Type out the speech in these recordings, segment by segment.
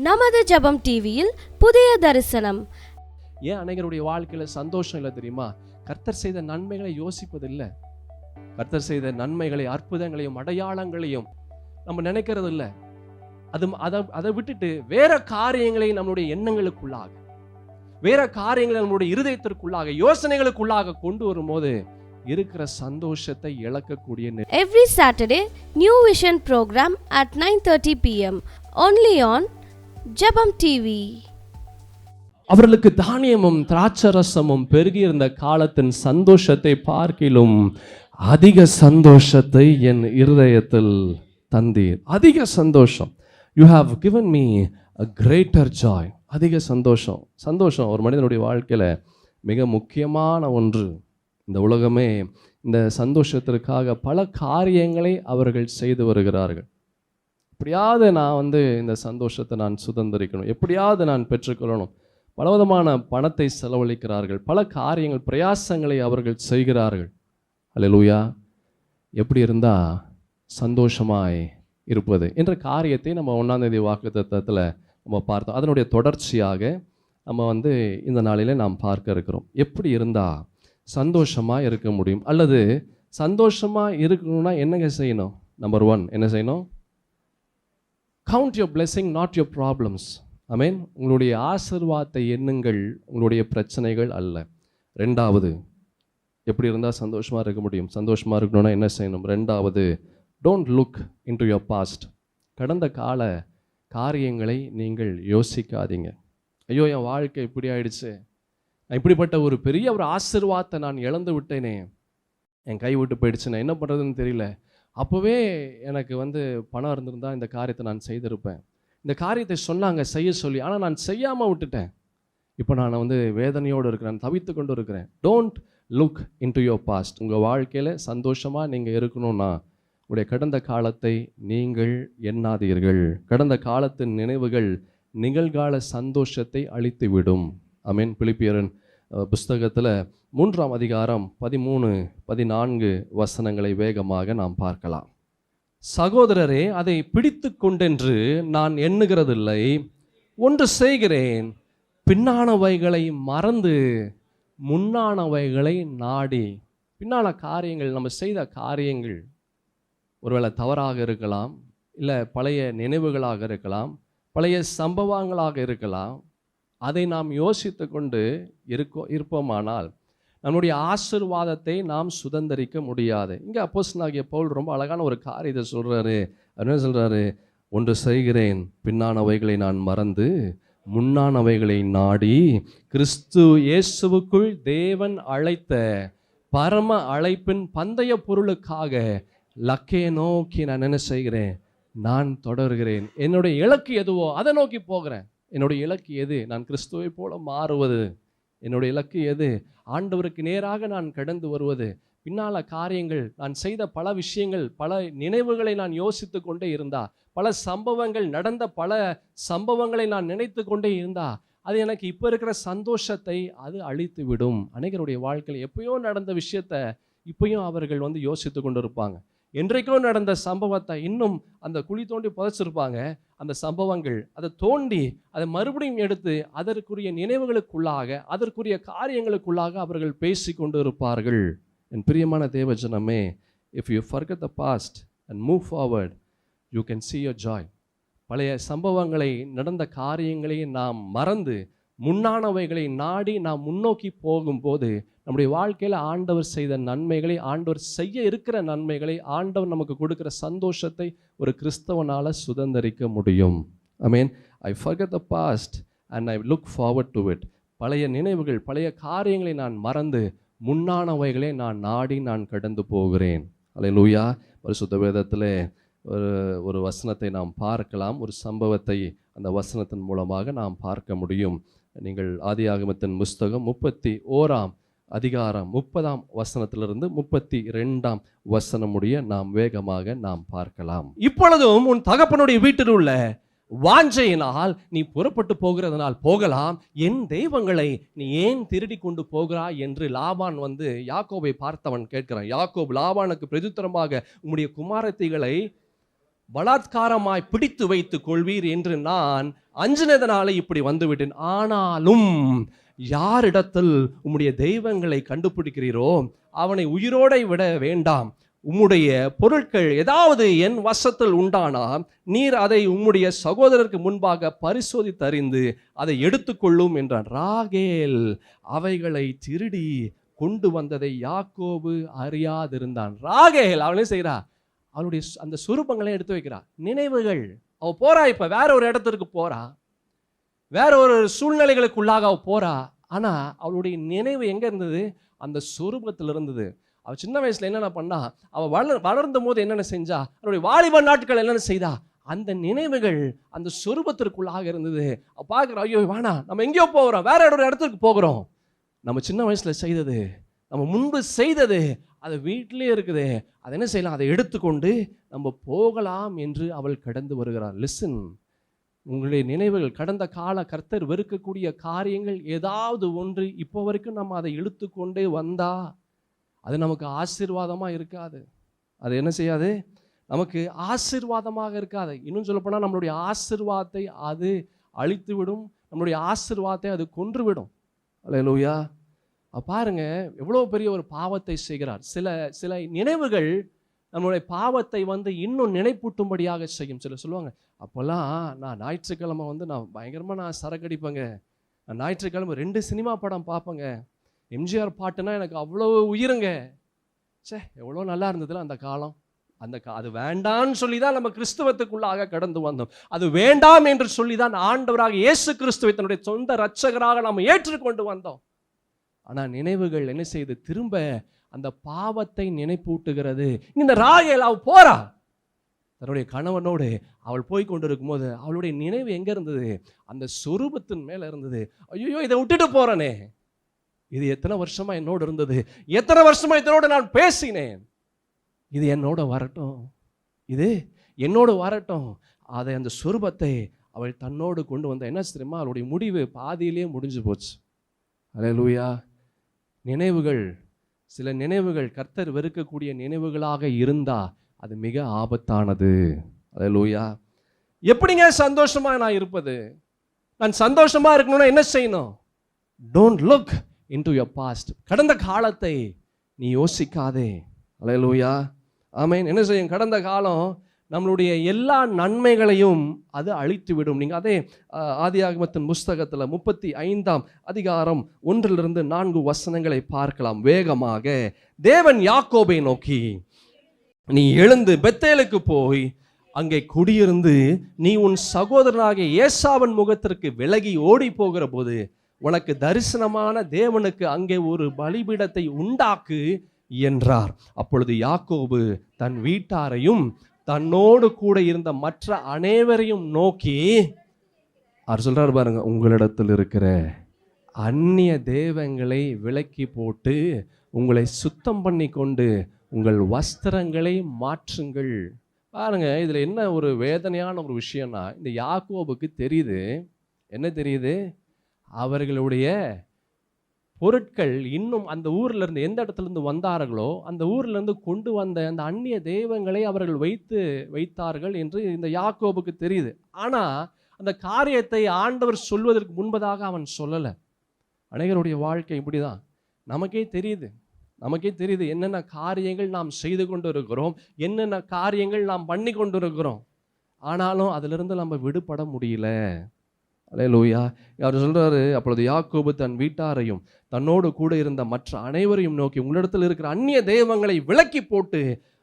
நமது ஜெபம் டிவியில் புதிய தரிசனம். ஏன் அநேகருடைய வாழ்க்கையில சந்தோஷம் இல்லை தெரியுமா? கர்த்தர் செய்த நன்மைகளை யோசிப்பதில்லை. கர்த்தர் செய்த நன்மைகளை, அற்புதங்களையும் அடையாளங்களையும் நம்ம நினைக்கிறது இல்லை. அதை விட்டுட்டு வேற காரியங்களை நம்மளுடைய எண்ணங்களுக்குள்ளாக, வேற காரியங்களை நம்மளுடைய இருதயத்திற்குள்ளாக, யோசனைகளுக்குள்ளாக கொண்டு வரும்போது இருக்கிற சந்தோஷத்தை இழக்கக்கூடிய Every Saturday, New Vision program at 9:30 p.m. only on ஜெபம் டிவி. அவர்களுக்கு தானியமும் திராட்சரசமும் பெருகியிருந்த காலத்தின் சந்தோஷத்தை பார்க்கிலும் அதிக சந்தோஷத்தை என் இருதயத்தில் தந்தீர். அதிக சந்தோஷம். You have given me a greater Joy. அதிக சந்தோஷம். சந்தோஷம் ஒரு மனிதனுடைய வாழ்க்கையில் மிக முக்கியமான ஒன்று. இந்த உலகமே இந்த சந்தோஷத்திற்காக பல காரியங்களை அவர்கள் செய்து வருகிறார்கள். எப்படியாவது நான் இந்த சந்தோஷத்தை நான் சுதந்திரிக்கணும், எப்படியாவது நான் பெற்றுக்கொள்ளணும். பலவிதமான பணத்தை செலவழிக்கிறார்கள், பல காரியங்கள், பிரயாசங்களை அவர்கள் செய்கிறார்கள். அல்லேலூயா. எப்படி இருந்தால் சந்தோஷமாய் இருப்பது என்ற காரியத்தை நம்ம 1ஆம் தேதி வாக்குத்தத்தத்தில் நம்ம பார்த்தோம். அதனுடைய தொடர்ச்சியாக நம்ம இந்த நாளிலே நாம் பார்க்க இருக்கிறோம். எப்படி இருந்தால் சந்தோஷமாக இருக்க முடியும், அல்லது சந்தோஷமாக இருக்கணும்னா என்னங்க செய்யணும்? நம்பர் 1 என்ன செய்யணும்? Count your blessing, not your problems. ஆமென். உங்களுடைய ஆசீர்வாதத்தை எண்ணுங்கள், உங்களுடைய பிரச்சனைகள் அல்ல. 2வது, எப்படி இருந்தால் சந்தோஷமாக இருக்க முடியும்? சந்தோஷமாக இருக்கணும்னா என்ன செய்யணும்? 2வது, don't look into your past. கடந்த கால காரியங்களை நீங்கள் யோசிக்காதீங்க. ஐயோ, என் வாழ்க்கை இப்படி ஆயிடுச்சு, நான் இப்படிப்பட்ட ஒரு பெரிய ஒரு ஆசீர்வாதத்தை நான் இழந்து விட்டேனே, என் கை விட்டு போயிடுச்சு, நான் என்ன பண்ணுறதுன்னு தெரியல. அப்போவே எனக்கு பணம் இருந்திருந்தால் இந்த காரியத்தை நான் செய்திருப்பேன். இந்த காரியத்தை சொன்னாங்க செய்ய சொல்லி, ஆனால் நான் செய்யாமல் விட்டுட்டேன். இப்போ நான் வேதனையோடு இருக்கிறேன், தவித்து கொண்டு இருக்கிறேன். Don't look into your past. உங்கள் வாழ்க்கையில் சந்தோஷமாக நீங்கள் இருக்கணும்னா உங்களுடைய கடந்த காலத்தை நீங்கள் எண்ணாதீர்கள். கடந்த காலத்தின் நினைவுகள் நிகழ்கால சந்தோஷத்தை அழித்துவிடும். ஆமென். பிலிப்பியரின் புஸ்தகத்தில் 3ஆம் அதிகாரம் 13, 14 வசனங்களை வேகமாக நாம் பார்க்கலாம். சகோதரரே, அதை பிடித்து கொண்டென்று நான் எண்ணுகிறதில்லை, ஒன்று செய்கிறேன், பின்னானவைகளை மறந்து முன்னானவைகளை நாடி. பின்னான காரியங்கள், நம்ம செய்த காரியங்கள் ஒருவேளை தவறாக இருக்கலாம், இல்லை பழைய நினைவுகளாக இருக்கலாம், பழைய சம்பவங்களாக இருக்கலாம். அதை நாம் யோசித்து கொண்டு இருப்போமானால் நம்முடைய ஆசீர்வாதத்தை நாம் சுதந்திரிக்க முடியாது. இங்கே அப்போஸ்தலனாகிய பவுல் ரொம்ப அழகான ஒரு காரியத்தை சொல்கிறாரு. என்ன சொல்கிறாரு? ஒன்று செய்கிறேன், பின்னானவைகளை நான் மறந்து முன்னானவைகளை நாடி, கிறிஸ்து இயேசுவுக்குள் தேவன் அழைத்த பரம அழைப்பின் பந்தய பொருளுக்காக லக்கே நோக்கி நான் என்ன செய்கிறேன்? நான் தொடர்கிறேன். என்னுடைய இலக்கு எதுவோ அதை நோக்கி போகிறேன். என்னுடைய இலக்கு எது? நான் கிறிஸ்துவை போல மாறுவது. என்னுடைய இலக்கு எது? ஆண்டவருக்கு நேராக நான் கடந்து வருவது. பின்னால காரியங்கள், நான் செய்த பல விஷயங்கள், பல நினைவுகளை நான் யோசித்து கொண்டே இருந்தா, பல சம்பவங்கள் நடந்த பல சம்பவங்களை நான் நினைத்து கொண்டே இருந்தா, அது எனக்கு இப்போ இருக்கிற சந்தோஷத்தை அது அழித்து விடும். அநேகருடைய வாழ்க்கையில் எப்பயோ நடந்த விஷயத்த இப்பயும் அவர்கள் யோசித்து கொண்டு இருப்பாங்க. என்றைக்கோ நடந்த சம்பவத்தை இன்னும் அந்த குழி தோண்டி புதைச்சிருப்பாங்க. அந்த சம்பவங்கள் அதை தோண்டி அதை மறுபடியும் எடுத்து அதற்குரிய நினைவுகளுக்குள்ளாக, அதற்குரிய காரியங்களுக்குள்ளாக அவர்கள் பேசி கொண்டு இருப்பார்கள். என் பிரியமான தேவஜனமே, if you forget the past and move forward, you can see your joy. பழைய சம்பவங்களை, நடந்த காரியங்களை நாம் மறந்து முன்னானவைகளை நாடி நாம் முன்னோக்கி போகும்போது நம்முடைய வாழ்க்கையில் ஆண்டவர் செய்த நன்மைகளை, ஆண்டவர் செய்ய இருக்கிற நன்மைகளை, ஆண்டவர் நமக்கு கொடுக்கிற சந்தோஷத்தை ஒரு கிறிஸ்தவனால் சுதந்திரிக்க முடியும். ஆமென். ஐ forget the past and I look forward to it. பழைய நினைவுகள், பழைய காரியங்களை நான் மறந்து முன்னானவைகளை நான் நாடி நான் கடந்து போகிறேன். அல்லேலூயா. பரிசுத்த வேதத்திலே ஒரு வசனத்தை நாம் பார்க்கலாம். ஒரு சம்பவத்தை அந்த வசனத்தின் மூலமாக நாம் பார்க்க முடியும். நீங்கள் ஆதியாகமத்தின் புஸ்தகம் 31ஆம் அதிகாரம் 30ஆம் வசனத்திலிருந்து 32ஆம் வசனம் முடிய நாம் வேகமாக நாம் பார்க்கலாம். இப்பொழுதும் உன் தகப்பனுடைய வீட்டில் உள்ள வாஞ்சையினால் நீ புறப்பட்டு போகிறதுனால் போகலாம், என் தெய்வங்களை நீ ஏன் திருடி கொண்டு போகிறாய் என்று லாபான் யாக்கோபை பார்த்தவன் கேட்கிறான். யாக்கோபு லாபானுக்கு பிரதித்திரமாக, உம்முடைய குமாரத்திகளை பலாத்காரமாய் பிடித்து வைத்துக் கொள்வீர் என்று நான் அஞ்சினதனாலே இப்படி வந்துவிட்டேன். ஆனாலும் யாரிடத்தில் உம்முடைய தெய்வங்களை கண்டுபிடிக்கிறீரோ அவனை உயிரோட விட வேண்டாம். உம்முடைய பொருட்கள் ஏதாவது என் வசத்தில் உண்டானா நீர் அதை உம்முடைய சகோதரருக்கு முன்பாக பரிசோதித்தறிந்து அதை எடுத்துக்கொள்ளும் என்றான். ராகேல் அவைகளை திருடி கொண்டு வந்ததை யாக்கோபு அறியாதிருந்தான். ராகேல் அவளே செய்கிறா, அவளுடைய அந்த சுரூபங்களை எடுத்து வைக்கிறா, நினைவுகள். அவ போறா, இப்ப வேற ஒரு இடத்திற்கு போறா, வேற ஒரு சூழ்நிலைகளுக்குள்ளாக அவ போறா. ஆனா அவளுடைய நினைவு எங்க இருந்தது? அந்த சுரூபத்தில் இருந்தது. அவ சின்ன வயசுல என்னென்ன பண்ணா, அவ வளர்ந்த போது என்னென்ன செஞ்சா, அவருடைய வாலிப நாட்கள் என்னென்ன செய்தா, அந்த நினைவுகள் அந்த சொரூபத்திற்குள்ளாக இருந்தது. அவ பார்க்குறோம், ஐயோ வேணா, நம்ம எங்கேயோ போகிறோம், வேற ஒரு இடத்துக்கு போகிறோம். நம்ம சின்ன வயசுல செய்தது, நம்ம முன்பு செய்தது, அது வீட்டிலே இருக்குது. அதை என்ன செய்யலாம்? அதை எடுத்துக்கொண்டு நம்ம போகலாம் என்று அவள் கடந்து வருகிறார். லிசன், உங்களுடைய நினைவுகள், கடந்த கால கர்த்தர் வெறுக்கக்கூடிய காரியங்கள் ஏதாவது ஒன்று இப்போ வரைக்கும் நம்ம அதை இழுத்து கொண்டே வந்தா அது நமக்கு ஆசீர்வாதமாக இருக்காது. அது என்ன செய்யாது? நமக்கு ஆசீர்வாதமாக இருக்காது. இன்னும் சொல்லப்போனால் நம்மளுடைய ஆசீர்வாதத்தை அது அழித்து விடும், நம்மளுடைய ஆசீர்வாதத்தை அது கொன்றுவிடும். அல்லேலூயா. பாருங்க, எவ்வளோ பெரிய ஒரு பாவத்தை செய்கிறார். சில நினைவுகள் நம்மளுடைய பாவத்தை இன்னும் நினைப்பூட்டும்படியாக செய்யும். சிலர் சொல்லுவாங்க, அப்போல்லாம் நான் ஞாயிற்றுக்கிழமை நான் பயங்கரமாக நான் சரக்கடிப்பேங்க, நான் ஞாயிற்றுக்கிழமை 2 சினிமா படம் பார்ப்பேங்க, எம்ஜிஆர் பாட்டுனா எனக்கு அவ்வளோ உயிருங்க. எவ்வளோ நல்லா இருந்ததுல அந்த காலம். அது வேண்டான்னு சொல்லி தான் நம்ம கிறிஸ்துவத்துக்குள்ளாக கடந்து வந்தோம். அது வேண்டாம் என்று சொல்லி தான் ஆண்டவராக இயேசு கிறிஸ்துவை தன்னுடைய சொந்த இரட்சகராக நாம் ஏற்றுக்கொண்டு வந்தோம். ஆனால் நினைவுகள் என்ன செய்து? திரும்ப அந்த பாவத்தை நினைப்பூட்டுகிறது. இந்த ராகேல் அவள் போறா, தன்னுடைய கணவனோடு அவள் போய் கொண்டிருக்கும் போது அவளுடைய நினைவு எங்க இருந்தது? அந்த சொரூபத்தின் மேல இருந்தது. ஐயோ, இதை விட்டுட்டு போறனே, இது எத்தனை வருஷமா என்னோடு இருந்தது, எத்தனை வருஷமா இதனோடு நான் பேசினேன், இது என்னோட வரட்டும், இது என்னோடு வரட்டும். அதை அந்த சொரூபத்தை அவள் தன்னோடு கொண்டு வந்த. என்ன தெரியுமா? அவளுடைய முடிவு பாதியிலேயே முடிஞ்சு போச்சு. அல்லேலூயா. நினைவுகள், சில நினைவுகள் கர்த்தர் வெறுக்கக்கூடிய நினைவுகளாக இருந்தா அது மிக ஆபத்தானது. அல்லேலூயா. எப்படிங்க சந்தோஷமா நான் இருப்பது? நான் சந்தோஷமா இருக்கணும்னா என்ன செய்யணும்? Don't look into your past. கடந்த காலத்தை நீ யோசிக்காதே. அல்லேலூயா. ஆமென். என்ன செய்யும்? கடந்த காலம் நம்மளுடைய எல்லா நன்மைகளையும் அது அழித்து விடும். நீங்கள் அதே ஆதியாகமத்தின் புஸ்தகத்தில் 35ஆம் அதிகாரம் 1-4 வசனங்களை பார்க்கலாம் வேகமாக. தேவன் யாக்கோபை நோக்கி, நீ எழுந்து பெத்தேலுக்கு போய் அங்கே குடியிருந்து நீ உன் சகோதரனாகிய ஏசாவின் முகத்திற்கு விலகி ஓடி போகிற போது உனக்கு தரிசனமான தேவனுக்கு அங்கே ஒரு பலிபீடத்தை உண்டாக்கு என்றார். அப்பொழுது யாக்கோபு தன் வீட்டாரையும் தன்னோடு கூட இருந்த மற்ற அனைவரையும் நோக்கி, அவர் சொல்றாரு பாருங்க, உங்களிடத்தில் இருக்கிற அந்நிய தெய்வங்களை விலக்கி போட்டு உங்களை சுத்தம் பண்ணி கொண்டு உங்கள் வஸ்திரங்களை மாற்றுங்கள். பாருங்க, இதுல என்ன ஒரு வேதனையான ஒரு விஷயம்னா, இந்த யாக்கோபுக்கு தெரியுது, என்ன தெரியுது? அவர்களுடைய பொருட்கள் இன்னும் அந்த ஊர்ல இருந்து, எந்த இடத்துல இருந்து வந்தார்களோ அந்த ஊர்ல இருந்து கொண்டு வந்த அந்த அந்நிய தெய்வங்களை அவர்கள் வைத்தார்கள் என்று இந்த யாக்கோபுக்கு தெரியுது. ஆனா அந்த காரியத்தை ஆண்டவர் சொல்வதற்கு முன்பதாக அவன் சொல்லலை. அநேகருடைய வாழ்க்கை இப்படிதான். நமக்கே தெரியுது என்னென்ன காரியங்கள் நாம் செய்து கொண்டு இருக்கிறோம், என்னென்ன காரியங்கள் நாம் பண்ணி கொண்டு இருக்கிறோம். ஆனாலும் அதிலிருந்து நம்ம விடுபட முடியல. அல்லேலூயா. அவர் சொல்றாரு, அப்பொழுது யாக்கோபு தன் வீட்டாரையும் தன்னோடு கூட இருந்த மற்ற அனைவரையும் நோக்கி, உங்களிடத்தில் இருக்கிற அந்நிய தெய்வங்களை விலக்கி போட்டு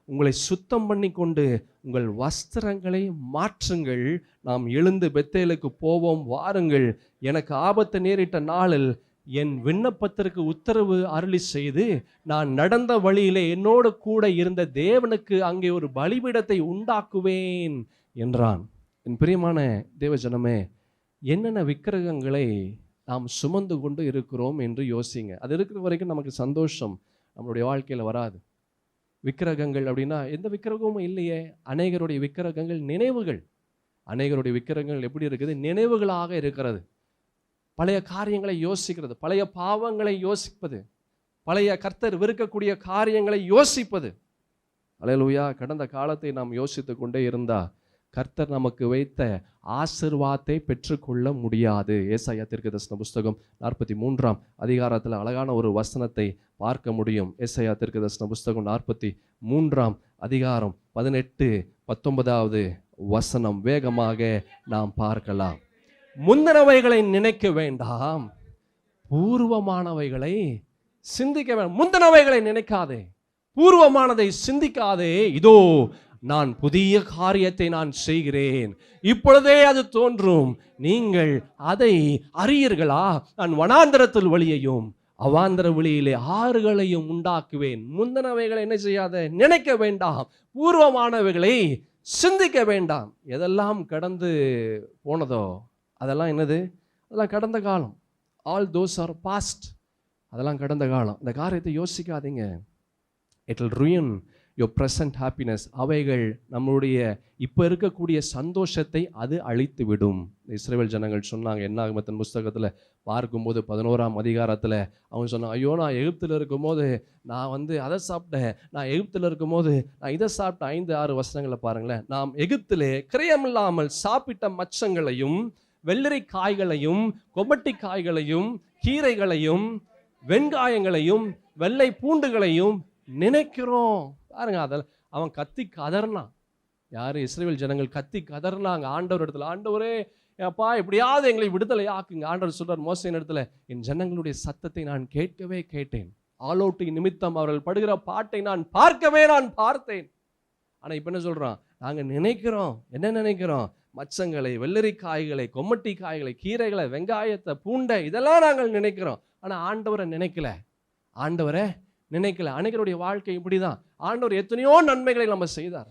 உங்களை சுத்தம் பண்ணி கொண்டு உங்கள் வஸ்திரங்களை மாற்றுங்கள். நாம் எழுந்து பெத்தேலுக்கு போவோம், வாருங்கள். எனக்கு ஆபத்து நேரிட்ட நாளில் என் விண்ணப்பத்திற்கு உத்தரவு அருளி செய்து நான் நடந்த வழியிலே என்னோடு கூட இருந்த தேவனுக்கு அங்கே ஒரு பலிபீடத்தை உண்டாக்குவேன் என்றான். என் பிரியமான தேவஜனமே, என்னென்ன விக்கிரகங்களை நாம் சுமந்து கொண்டு இருக்கிறோம் என்று யோசிங்க. அது இருக்கிற வரைக்கும் நமக்கு சந்தோஷம் நம்மளுடைய வாழ்க்கையில் வராது. விக்கிரகங்கள் அப்படின்னா எந்த விக்கிரகமும் இல்லையே. அநேகருடைய விக்கிரகங்கள் நினைவுகள். அநேகருடைய விக்கிரகங்கள் எப்படி இருக்குது? நினைவுகளாக இருக்கிறது. பழைய காரியங்களை யோசிக்கிறது, பழைய பாவங்களை யோசிப்பது, பழைய கர்த்தர் வெறுக்கக்கூடிய காரியங்களை யோசிப்பது. அல்லேலூயா. கடந்த காலத்தை நாம் யோசித்து கொண்டே இருந்தா கர்த்தர் நமக்கு வைத்த ஆசீர்வாதத்தை பெற்றுக்கொள்ள முடியாது. ஏசாயா தீர்க்கதரிசன புஸ்தகம் 43ஆம் அதிகாரத்தில் அழகான ஒரு வசனத்தை பார்க்க முடியும். ஏசாயா தீர்க்கதரிசன புஸ்தகம் 43ஆம் அதிகாரம் 18, 19வது வசனம் வேகமாக நாம் பார்க்கலாம். முந்தினவைகளை நினைக்க வேண்டாம், பூர்வமானவைகளை சிந்திக்க வேண்டாம். முந்தினவைகளை நினைக்காதே, பூர்வமானதை சிந்திக்காதே. இதோ நான் புதிய காரியத்தை நான் செய்கிறேன், இப்பொழுதே அது தோன்றும், நீங்கள் அதை அறியீர்களா? நான் வனாந்தரத்தில் வழியையும் அவாந்தர வெளியிலே ஆறுகளையும் உண்டாக்குவேன். முந்தினவைகளை என்ன செய்யாத, நினைக்க வேண்டாம், பூர்வமானவைகளை சிந்திக்க வேண்டாம். எதெல்லாம் கடந்து போனதோ அதெல்லாம் என்னது? அதெல்லாம் கடந்த காலம். All those are past. அதெல்லாம் கடந்த காலம். இந்த காரியத்தை யோசிக்காதீங்க. It will ruin your present happiness. அவைகள் நம்மளுடைய இப்போ இருக்கக்கூடிய சந்தோஷத்தை அது அழித்து விடும். இஸ்ரவேல் ஜனங்கள் சொன்னாங்க, என்னாகமத்தின் புஸ்தகத்தில் பார்க்கும்போது 11ஆம் அதிகாரத்தில் அவங்க சொன்னாங்க, ஐயோ நான் எகிப்தில் இருக்கும்போது நான் அதை சாப்பிட்டேன், நான் எகிப்தில் இருக்கும்போது நான் இதை சாப்பிட்டேன். 5-6 வசனங்களை பாருங்களேன். நாம் எகிப்திலே கிரயமில்லாமல் சாப்பிட்ட மச்சங்களையும் வெள்ளரி காய்களையும் கொமட்டி காய்களையும் கீரைகளையும் வெங்காயங்களையும் வெள்ளை பூண்டுகளையும் நினைக்கிறோம். பாருங்க, அதில் அவன் கத்தி கதறினான். யார்? இஸ்ரவேல் ஜனங்கள் கத்தி கதறினாங்க ஆண்டவர் இடத்துல. ஆண்டவரே அப்பா எப்படியாவது எங்களை விடுதலை ஆக்குங்க. ஆண்டவர் சொல்றார் மோசேயின் இடத்துல, என் ஜனங்களுடைய சத்தத்தை நான் கேட்கவே கேட்டேன், ஆலோட்டி நிமித்தம் அவர்கள் படுகிற பாட்டை நான் பார்க்கவே நான் பார்த்தேன். ஆனா இப்ப என்ன சொல்றான்? நாங்க நினைக்கிறோம். என்ன நினைக்கிறோம்? மச்சங்களை, வெள்ளரி காய்களை, கொம்மட்டி காய்களை, கீரைகளை, வெங்காயத்தை, பூண்டை, இதெல்லாம் நாங்கள் நினைக்கிறோம். ஆனா ஆண்டவரை நினைக்கல. ஆண்டவரை நினைக்கல. அநேகருடைய வாழ்க்கை இப்படிதான். ஆண்டவர் எத்தனையோ நன்மைகளை நம்ம செய்தார்,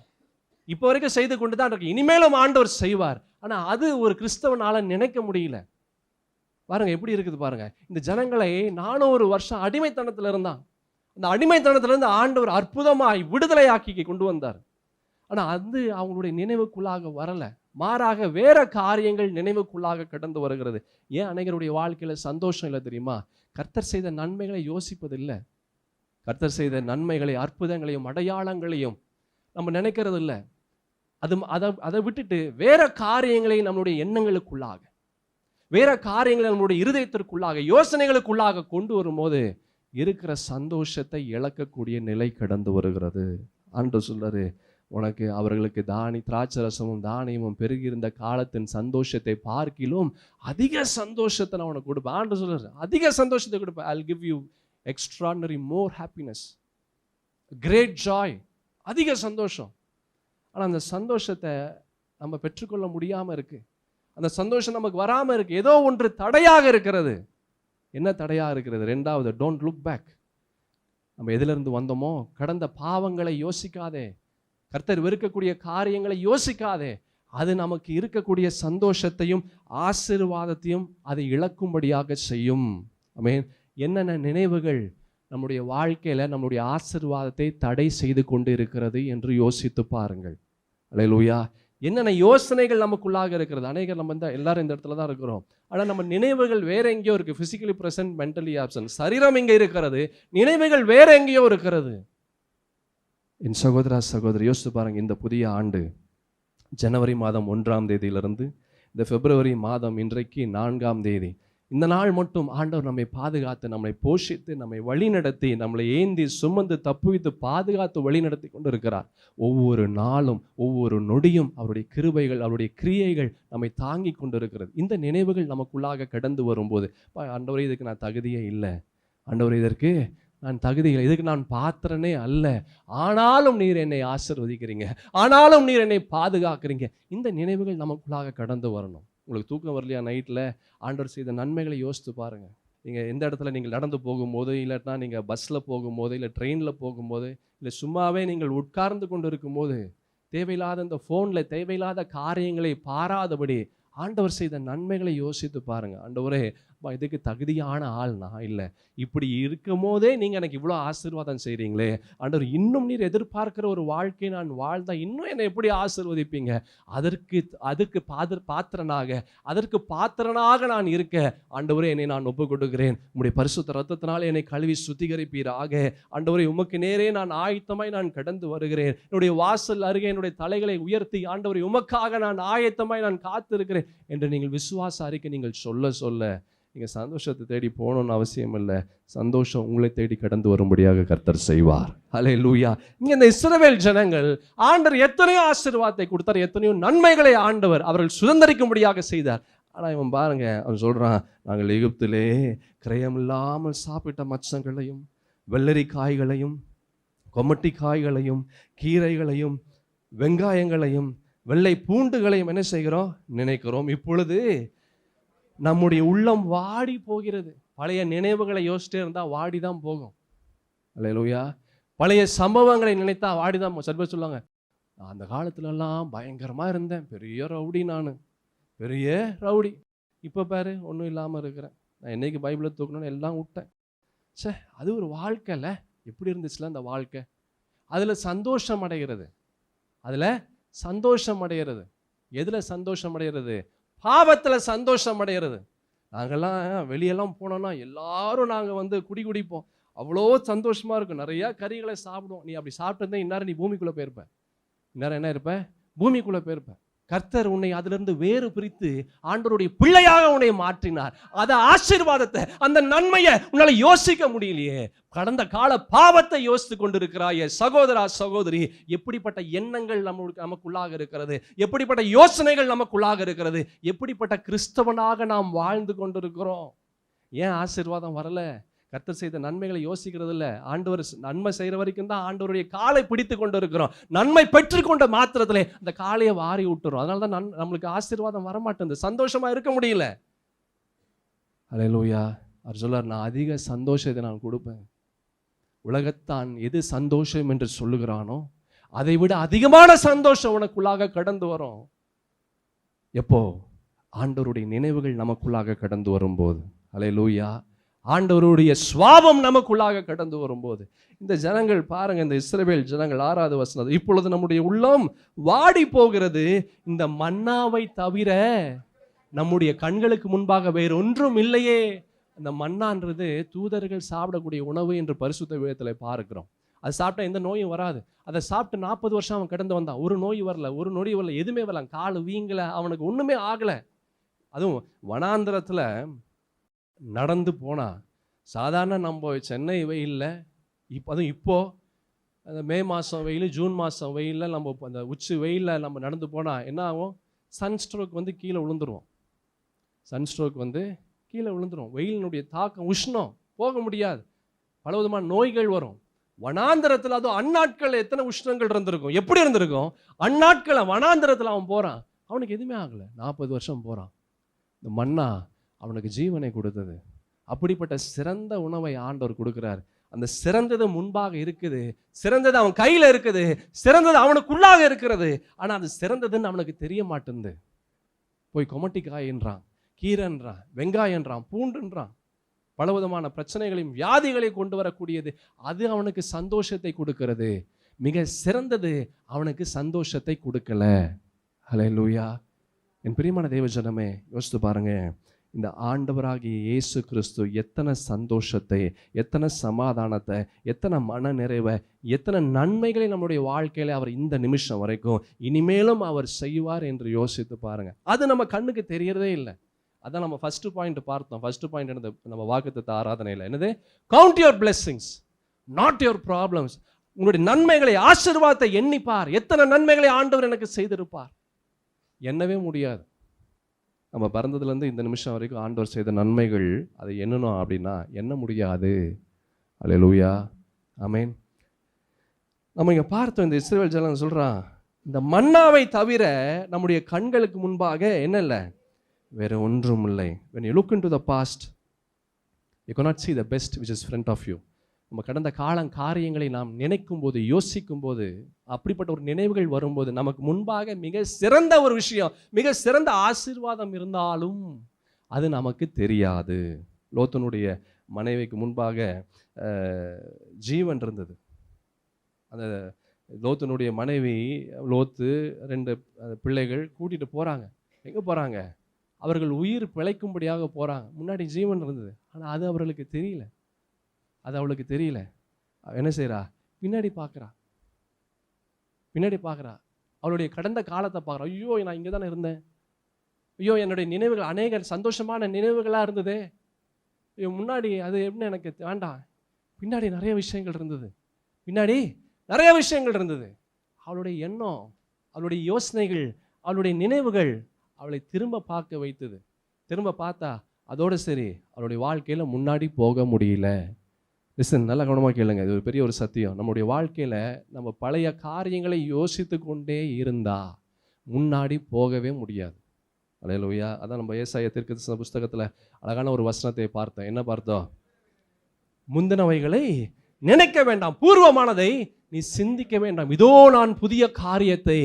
இப்போ வரைக்கும் செய்து கொண்டு தான் இருக்கு, இனிமேலும் ஆண்டவர் செய்வார். ஆனா அது ஒரு கிறிஸ்தவனால நினைக்க முடியல. பாருங்க எப்படி இருக்குது பாருங்க. இந்த ஜனங்களை 400 வருஷம் அடிமைத்தனத்துல இருந்தான். அந்த அடிமைத்தனத்திலிருந்து ஆண்டவர் அற்புதமாய் விடுதலை ஆக்கி கொண்டு வந்தார். ஆனா அது அவங்களுடைய நினைவுக்குள்ளாக வரல. மாறாக வேற காரியங்கள் நினைவுக்குள்ளாக கடந்து வருகிறது. ஏன் அநேகருடைய வாழ்க்கையில சந்தோஷம் இல்லை தெரியுமா? கர்த்தர் செய்த நன்மைகளை யோசிப்பதில்லை. கர்த்தர் செய்த நன்மைகளை, அற்புதங்களையும் அடையாளங்களையும் நம்ம நினைக்கிறது இல்லை. அதை விட்டுட்டு வேற காரியங்களை நம்மளுடைய எண்ணங்களுக்குள்ளாக, வேற காரியங்களை நம்மளுடைய இருதயத்திற்குள்ளாக, யோசனைகளுக்குள்ளாக கொண்டு வரும்போது இருக்கிற சந்தோஷத்தை இழக்கக்கூடிய நிலை கடந்து வருகிறது. ஆண்டவர் சொல்றாரு, உனக்கு அவர்களுக்கு திராட்சரசமும் தானியமும் பெருகியிருந்த காலத்தின் சந்தோஷத்தை பார்க்கிலும் அதிக சந்தோஷத்தை நான் உனக்கு கொடுப்பேன். ஆண்டவர் சொல்றாரு, அதிக சந்தோஷத்தை கொடுப்பேன். I'll give you extraordinary more happiness, great joy. அதிக சந்தோஷம். ஆனால் அந்த சந்தோஷத்தை நம்ம பெற்றுக்கொள்ள முடியாமல் இருக்கு. அந்த சந்தோஷம் நமக்கு வராமல் இருக்கு. ஏதோ ஒன்று தடையாக இருக்கிறது. என்ன தடையாக இருக்கிறது? 2வது, டோன்ட் லுக் பேக். நம்ம எதிலிருந்து வந்தோமோ கடந்த பாவங்களை யோசிக்காதே, கர்த்தர் வெறுக்கக்கூடிய காரியங்களை யோசிக்காதே. அது நமக்கு இருக்கக்கூடிய சந்தோஷத்தையும் ஆசீர்வாதத்தையும் அதை இழக்கும்படியாக செய்யும். ஆமென். என்னென்ன நினைவுகள் நம்முடைய வாழ்க்கையில நம்முடைய ஆசீர்வாதத்தை தடை செய்து கொண்டு இருக்கிறது என்று யோசித்து பாருங்கள். அல்லேலூயா. என்னென்ன யோசனைகள் நமக்குள்ளாக இருக்கிறது? அநேகர் நம்ம எல்லாரும் இந்த இடத்துல தான் இருக்கிறோம். ஆனால் நம்ம நினைவுகள் வேற எங்கேயோ இருக்கு. Physically present, mentally absent. சரீரம் இங்கே இருக்கிறது, நினைவுகள் வேற எங்கேயோ இருக்கிறது. என் சகோதரா சகோதரி யோசித்து பாருங்க. இந்த புதிய ஆண்டு ஜனவரி மாதம் 1ஆம் தேதியிலிருந்து இந்த பிப்ரவரி மாதம் இன்றைக்கு 4ஆம் தேதி, இந்த நாள் மட்டும் ஆண்டவர் நம்மை பாதுகாத்து, நம்மை போஷித்து, நம்மை வழிநடத்தி, நம்மளை ஏந்தி சுமந்து தப்புவித்து பாதுகாத்து வழிநடத்தி கொண்டு இருக்கிறார். ஒவ்வொரு நாளும் ஒவ்வொரு நொடியும் அவருடைய கிருபைகள், அவருடைய கிரியைகள் நம்மை தாங்கி கொண்டு இருக்கிறது. இந்த நினைவுகள் நமக்குள்ளாக கடந்து வரும்போது, ஆண்டவரே இதுக்கு நான் தகுதியே இல்லை, ஆண்டவரே இதற்கு நான் தகுதி இல்லை, இதுக்கு நான் பாத்திரனே அல்ல, ஆனாலும் நீர் என்னை ஆசீர்வதிக்கிறீங்க, ஆனாலும் நீர் என்னை பாதுகாக்கிறீங்க. இந்த நினைவுகள் நமக்குள்ளாக கடந்து வரணும். உங்களுக்கு தூக்கம் வரலையா நைட்டில்? ஆண்டவர் செய்த நன்மைகளை யோசித்து பாருங்கள். நீங்கள் எந்த இடத்துல நீங்கள் நடந்து போகும்போது, இல்லைன்னா நீங்கள் பஸ்ஸில் போகும்போது, இல்லை ட்ரெயினில் போகும்போது, இல்லை சும்மாவே நீங்கள் உட்கார்ந்து கொண்டு இருக்கும்போது, தேவையில்லாத இந்த ஃபோனில் தேவையில்லாத காரியங்களை பாராதபடி ஆண்டவர் செய்த நன்மைகளை யோசித்து பாருங்கள். ஆண்டவரே இதுக்கு தகுதியான ஆள் நான் இல்லை. இப்படி இருக்கும் போதே நீங்கள் எனக்கு இவ்வளோ ஆசீர்வாதம் செய்கிறீங்களே ஆண்டவர், இன்னும் நீர் எதிர்பார்க்கிற ஒரு வாழ்க்கை நான் வாழ்ந்தா இன்னும் என்னை எப்படி ஆசீர்வதிப்பீங்க? அதற்கு பாத்திரனாக நான் இருக்க ஆண்டவரே என்னை நான் ஒப்பு கொடுக்கிறேன். உம்முடைய பரிசுத்த ரத்தத்தினால் என்னை கழுவி சுத்திகரிப்பீராக. ஆண்டவரே உமக்கு நேரே நான் ஆயத்தமாய் நான் கடந்து வருகிறேன். என்னுடைய வாசல் அருகே என்னுடைய தலைகளை உயர்த்தி ஆண்டவரே உமக்காக நான் ஆயத்தமாய் நான் காத்திருக்கிறேன் என்று நீங்கள் விசுவாச அறிக்கை நீங்கள் சொல்ல நீங்கள் சந்தோஷத்தை தேடி போகணும்னு அவசியம் இல்லை. சந்தோஷம் உங்களை தேடி கடந்து வரும்படியாக கர்த்தர் செய்வார். ஹல்லேலூயா. இங்கே இந்த இஸ்ரவேல் ஜனங்கள் ஆண்டவர் எத்தனையோ ஆசீர்வாதத்தை கொடுத்தார், எத்தனையோ நன்மைகளை ஆண்டவர் அவர்கள் சுதந்திரிக்கும்படியாக செய்தார். ஆனால் இவன் பாருங்க, அவன் சொல்கிறான், நாங்கள் எகிப்திலே கிரயமில்லாமல் சாப்பிட்ட மச்சங்களையும் வெள்ளரிக்காய்களையும் கொமட்டி காய்களையும் கீரைகளையும் வெங்காயங்களையும் வெள்ளை பூண்டுகளையும் என்ன செய்கிறோம்? நினைக்கிறோம். இப்பொழுது நம்முடைய உள்ளம் வாடி போகிறது. பழைய நினைவுகளை யோசிச்சிட்டே இருந்தால் வாடி தான் போகும். அல்லேலூயா. பழைய சம்பவங்களை நினைத்தா வாடி தான் போகும். சில சொல்லுவாங்க, நான் அந்த காலத்துலலாம் பயங்கரமாக இருந்தேன், பெரிய ரவுடி, நான் பெரிய ரவுடி. இப்போ பாரு ஒன்றும் இல்லாமல் இருக்கிறேன். நான் என்னைக்கு பைபிளை தூக்கணும்னு எல்லாம் விட்டேன். சே, அது ஒரு வாழ்க்கையில் எப்படி இருந்துச்சுல அந்த வாழ்க்கை? அதில் சந்தோஷம் அடைகிறது. எதில் சந்தோஷம் அடைகிறது? பாவத்தில் சந்தோஷம் அடைகிறது. நாங்கள்லாம் வெளியெல்லாம் போனோம்னா எல்லாரும் நாங்கள் குடிப்போம். அவ்வளோ சந்தோஷமாக இருக்கும். நிறையா கறிகளை சாப்பிடுவோம். நீ அப்படி சாப்பிட்டு இந்நேரம் நீ பூமிக்குள்ளே போயிருப்ப. இந்நேரம் என்ன இருப்ப? பூமிக்குள்ளே போயிருப்ப. கர்த்தர் உன்னை அதிலிருந்து வேறு பிரித்து ஆண்டவருடைய பிள்ளையாக உன்னை மாற்றினார். அந்த ஆசீர்வாதத்தை, அந்த நன்மையை உன்னால யோசிக்க முடியலையே. கடந்த கால பாவத்தை யோசித்து கொண்டிருக்கிறாயே சகோதரா சகோதரி. எப்படிப்பட்ட எண்ணங்கள் நமக்குள்ளாக இருக்கிறது, எப்படிப்பட்ட யோசனைகள் நமக்குள்ளாக இருக்கிறது, எப்படிப்பட்ட கிறிஸ்தவனாக நாம் வாழ்ந்து கொண்டிருக்கிறோம். ஏன் ஆசீர்வாதம் வரல? கர்த்தர் செய்த நன்மைகளை யோசிக்கிறது இல்லை. ஆண்டவர் நன்மை செய்கிற வரைக்கும் தான் ஆண்டவருடைய காலை பிடித்து கொண்டு இருக்கிறோம். நன்மை பெற்றுக்கொண்ட மாத்திரத்திலே அந்த காலையை வாரி விட்டுறோம். அதனால தான் நம்மளுக்கு ஆசீர்வாதம் வரமாட்டேங்குது, சந்தோஷமா இருக்க முடியல. அல்லேலூயா. அவர் சொல்லார், நான் அதிக சந்தோஷத்தை நான் கொடுப்பேன். உலகத்தான் எது சந்தோஷம் என்று சொல்லுகிறானோ அதை விட அதிகமான சந்தோஷம் உனக்குள்ளாக கடந்து வரும். எப்போ? ஆண்டவருடைய நினைவுகள் நமக்குள்ளாக கடந்து வரும்போது. அல்லேலூயா. ஆண்டவருடைய சுவாபம் நமக்குள்ளாக கடந்து வரும்போது. இந்த ஜனங்கள் பாருங்க, இந்த இஸ்ரவேல் ஜனங்கள் 6வது வசனம், இப்பொழுது நம்முடைய உள்ளம் வாடி போகிறது, இந்த மன்னாவை தவிர நம்முடைய கண்களுக்கு முன்பாக வேறு ஒன்றும் இல்லையே. அந்த மன்னான்றது தூதர்கள் சாப்பிடக்கூடிய உணவு என்று பரிசுத்த வேதத்தில் பார்க்கிறோம். அது சாப்பிட்டா எந்த நோயும் வராது. அதை சாப்பிட்டு 40 வருஷம் அவன் கடந்து வந்தான். ஒரு நோய் வரல, ஒரு நொடி வரல, எதுவுமே வரல. கால் வீங்கல, அவனுக்கு ஒண்ணுமே ஆகல. அதுவும் வனாந்திரத்துல நடந்து போனா, சாதாரண நம்ம சென்னை வெயிலில் அதுவும் இப்போ அந்த மே மாதம் வெயில், ஜூன் மாதம் வெயிலில் நம்ம அந்த உச்சி வெயிலில் நம்ம நடந்து போனால் என்ன ஆகும்? சன்ஸ்ட்ரோக் கீழே விழுந்துருவோம். கீழே விழுந்துரும். வெயிலினுடைய தாக்கம், உஷ்ணம் போக முடியாது. பல விதமான நோய்கள் வரும். வனாந்திரத்தில் அதுவும் அந்நாட்கள் எத்தனை உஷ்ணங்கள் இருந்திருக்கும், எப்படி இருந்திருக்கும்? அந்நாட்களை வனாந்திரத்தில் அவன் போகிறான், அவனுக்கு எதுவுமே ஆகலை. 40 வருஷம் போகிறான். இந்த மன்னா அவனுக்கு ஜீவனை கொடுத்தது. அப்படிப்பட்ட சிறந்த உணவை ஆண்டவர் கொடுக்கிறார். அந்த சிறந்தது முன்பாக இருக்குது, சிறந்தது அவன் கையில் இருக்குது, சிறந்தது அவனுக்குள்ளாக இருக்கிறது. ஆனால் அது சிறந்ததுன்னு அவனுக்கு தெரிய மாட்டேங்குது. போய் கொமட்டிக்காயின்றான், கீரைன்றான், வெங்காயன்றான், பூண்டுன்றான். பல விதமான பிரச்சனைகளையும் வியாதிகளையும் கொண்டு வரக்கூடியது. அது அவனுக்கு சந்தோஷத்தை கொடுக்கிறது. மிக சிறந்தது அவனுக்கு சந்தோஷத்தை கொடுக்கல. ஹல்லேலூயா. என் பிரியமான தேவ ஜனமே, யோசித்து பாருங்க, இந்த ஆண்டவராகிய இயேசு கிறிஸ்து எத்தனை சந்தோஷத்தை, எத்தனை சமாதானத்தை, எத்தனை மன நிறைவை, எத்தனை நன்மைகளை நம்முடைய வாழ்க்கையில அவர் இந்த நிமிஷம் வரைக்கும் இனிமேலும் அவர் செய்வார் என்று யோசித்து பாருங்க. அது நம்ம கண்ணுக்கு தெரியறதே இல்லை. அதான் நம்ம ஃபர்ஸ்ட் பாயிண்ட் பார்த்தோம். ஃபர்ஸ்ட் பாயிண்ட் என்னது? நம்ம வாக்குத்தத்த ஆராதனையில் என்னது? Count your blessings, not your problems. உங்களுடைய நன்மைகளை, ஆசீர்வாதத்தை எண்ணிப்பார். எத்தனை நன்மைகளை ஆண்டவர் எனக்கு செய்திருப்பார். எண்ணவே முடியாது. நம்ம பிறந்ததுலேருந்து இந்த நிமிஷம் வரைக்கும் ஆண்டவர் செய்த நன்மைகள் அதை எண்ணணும் அப்படின்னா எண்ண முடியாது. அல்லேலூயா, ஆமென். நம்ம இங்கே பார்த்தோம், இந்த இஸ்ரவேல் ஜனங்கள் சொல்கிறான், இந்த மன்னாவை தவிர நம்முடைய கண்களுக்கு முன்பாக என்ன இல்லை? வேறு ஒன்றும் இல்லை. when you look into the past you cannot see the best which is in front of you. நம்ம கடந்த காரியங்களை நாம் நினைக்கும் போது, யோசிக்கும் போது, அப்படிப்பட்ட ஒரு நினைவுகள் வரும்போது நமக்கு முன்பாக மிக சிறந்த ஒரு விஷயம், மிக சிறந்த ஆசீர்வாதம் இருந்தாலும் அது நமக்கு தெரியாது. லோத்தனுடைய மனைவிக்கு முன்பாக ஜீவன் இருந்தது. அந்த லோத்தனுடைய மனைவி லோத்து 2 பிள்ளைகள் கூட்டிகிட்டு போகிறாங்க. எங்கே போகிறாங்க? அவர்கள் உயிர் பிழைக்கும்படியாக போகிறாங்க. முன்னாடி ஜீவன் இருந்தது, ஆனால் அது அவர்களுக்கு தெரியல. அது அவளுக்கு தெரியல. என்ன செய்கிறா? பின்னாடி பார்க்குறா. அவளுடைய கடந்த காலத்தை பார்க்குறா. ஐயோ, நான் இங்கே தானே இருந்தேன். ஐயோ, என்னுடைய நினைவுகள் அநேக சந்தோஷமான நினைவுகளாக இருந்ததே. ஐயோ, முன்னாடி அது எப்படின்னு எனக்கு வேண்டாம். பின்னாடி நிறைய விஷயங்கள் இருந்தது. அவளுடைய எண்ணம், அவளுடைய யோசனைகள், அவளுடைய நினைவுகள் அவளை திரும்ப பார்க்க வைத்தது. திரும்ப பார்த்தா அதோடு சரி, அவளுடைய வாழ்க்கையில் முன்னாடி போக முடியல. லிசன், நல்லா கவனமாக கேளுங்க. இது ஒரு பெரிய ஒரு சத்தியம். நம்முடைய வாழ்க்கையில் நம்ம பழைய காரியங்களை யோசித்து கொண்டே இருந்தா முன்னாடி போகவே முடியாது. அல்லேலூயா. அதான் நம்ம ஏசாயா தீர்க்கதரிசன புஸ்தகத்தில் அழகான ஒரு வசனத்தை பார்த்தோம். என்ன பார்த்தோம்? முந்தினவைகளை நினைக்க வேண்டாம், பூர்வமானதை நீ சிந்திக்க வேண்டாம். இதோ நான் புதிய காரியத்தை